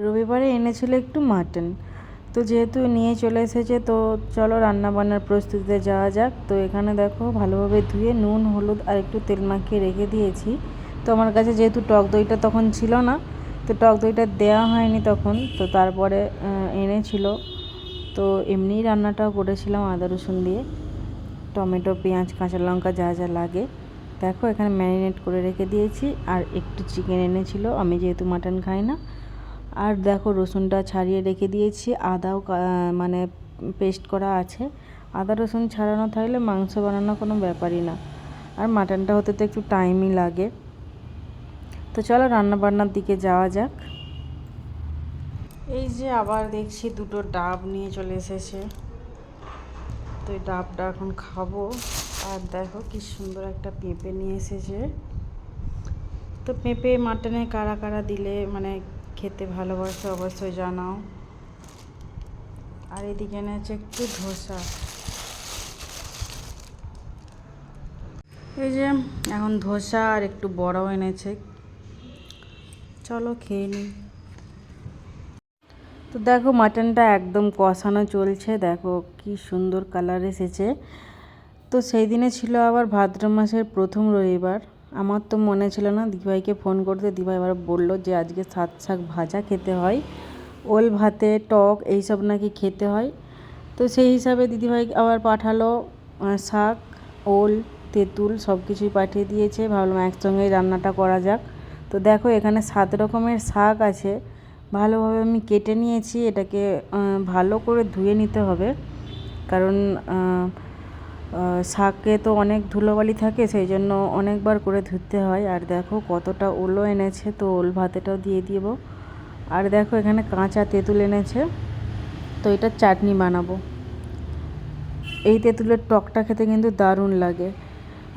রবিবারে এনেছিল একটু মাটন, তো যেহেতু নিয়ে চলে এসেছে তো চলো রান্না বান্নার প্রস্তুতিতে যাওয়া যাক। তো এখানে দেখো ভালোভাবে ধুয়ে নুন হলুদ আর একটু তেল মাখিয়ে রেখে দিয়েছি। তো আমার কাছে যেহেতু টক দইটা তখন ছিল না, তো টক দইটা দেওয়া হয়নি তখন, তো তারপরে এনেছিল। তো এমনিই রান্নাটাও করেছিলাম আদা রসুন দিয়ে, টমেটো পেঁয়াজ কাঁচা লঙ্কা যা যা লাগে। দেখো এখানে ম্যারিনেট করে রেখে দিয়েছি। আর একটু চিকেন এনেছিল, আমি যেহেতু মাটন খাই না। আর দেখো রসুনটা ছাড়িয়ে রেখে দিয়েছি, আদাও মানে পেস্ট করা আছে। আদা রসুন ছাড়ানো থাকলে মাংস বানানো কোনো ব্যাপারই না। আর মাটনটা হতে তো একটু টাইমই লাগে। তো চলো রান্না বান্নার দিকে যাওয়া যাক। এই যে আবার দেখছি দুটো ডাব নিয়ে চলে এসেছে, তো এই ডাবটা এখন খাবো। আর দেখো কি সুন্দর একটা পেঁপে নিয়ে এসেছে। তো পেঁপে মাটনে কারা কারা দিলে মানে খেতে ভালোবাসে অবশ্যই জানাও। আর এদিকে এনেছে একটু ধোসা। এই যে এখন ধোসা আর একটু বড়াও এনেছে, চলো খেয়ে নিই। তো দেখো মাটনটা একদম কষানো চলছে, দেখো কি সুন্দর কালার এসেছে। তো সেই দিনে ছিল আবার ভাদ্র মাসের প্রথম রবিবার। আমার তো মনে ছিল না, দিদিভাইকে ফোন করতে দিদিভাই এবার বললো যে আজকে সাত শাক ভাজা খেতে হয়, ওল ভাতে টক এইসব নাকি খেতে হয়। তো সেই হিসাবে দিদিভাই আবার পাঠালো শাক, ওল, তেঁতুল সব কিছুই পাঠিয়ে দিয়েছে। ভাবলাম একসঙ্গেই রান্নাটা করা যাক। তো দেখো এখানে 7 রকমের শাক আছে, ভালোভাবে আমি কেটে নিয়েছি। এটাকে ভালো করে ধুয়ে নিতে হবে, কারণ শাকে তো অনেক ধুলোবালি থাকে, সেই জন্য অনেকবার করে ধুতে হয়। আর দেখো কতটা ওলও এনেছে, তো ওল ভাতেটাও দিয়ে দিব। আর দেখো এখানে কাঁচা তেঁতুল এনেছে, তো এটা চাটনি বানাবো। এই তেঁতুলের টকটা খেতে কিন্তু দারুণ লাগে।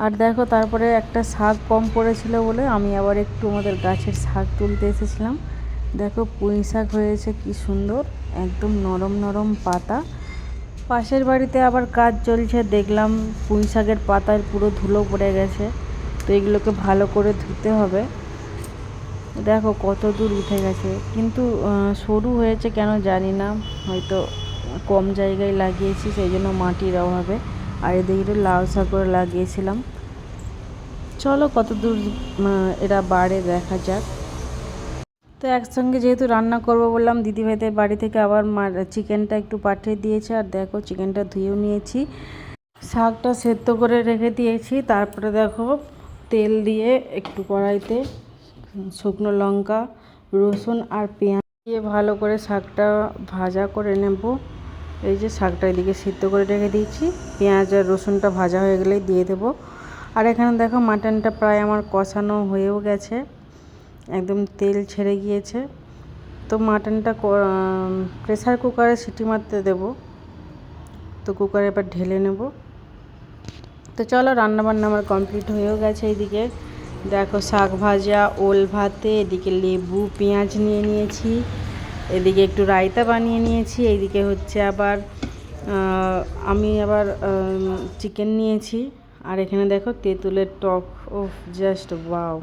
আর দেখো তারপরে একটা শাক কম পড়েছিল বলে আমি আবার একটু আমাদের গাছের শাক তুলতে এসেছিলাম। দেখো পুঁই শাক হয়েছে কি সুন্দর, একদম নরম নরম পাতা। পাশের বাড়িতে আবার কাজ চলছে, দেখলাম পুঁই শাকের পাতায় পুরো ধুলো পড়ে গেছে, তো এগুলোকে ভালো করে ধুতে হবে। দেখো কত দূর উঠে গেছে, কিন্তু সরু হয়েছে কেন জানি না, হয়তো কম জায়গায় লাগিয়েছি সেই জন্য মাটির অভাবে। আর এদিকে লাউ শাক করে লাগিয়েছিলাম। চলো কত দূর এরা বাড়ে দেখা যাক। তো একসঙ্গে যেহেতু রান্না করব বললাম, দিদিভাইদের বাড়ি থেকে আবার চিকেনটা একটু পাঠিয়ে দিয়েছে। আর দেখো চিকেনটা ধুয়েও নিয়েছি, শাকটা সেদ্ধ করে রেখে দিয়েছি। তারপরে দেখো তেল দিয়ে একটু কড়াইতে শুকনো লঙ্কা, রসুন আর পেঁয়াজ দিয়ে ভালো করে শাকটা ভাজা করে নেব। এই যে শাকটা এদিকে সিদ্ধ করে রেখে দিয়েছি, পেঁয়াজ আর রসুনটা ভাজা হয়ে গেলেই দিয়ে দেবো। আর এখানে দেখো মাটনটা প্রায় আমার কষানো হয়েও গেছে, একদম তেল ছেড়ে গিয়েছে। তো মাটনটা প্রেসার কুকারে সিটি মারতে দেবো, তো কুকারে এবার ঢেলে নেব। তো চলো রান্নাবান্না আমার কমপ্লিট হয়েও গেছে। এইদিকে দেখো শাক ভাজা, ওল ভাতে, এদিকে লেবু পেঁয়াজ নিয়ে নিয়েছি, এদিকে একটু রায়তা বানিয়ে নিয়েছি, এইদিকে হচ্ছে আবার আমি আবার চিকেন নিয়েছি। আর এখানে দেখো তেঁতুলের টক, ও জাস্ট ওয়াও।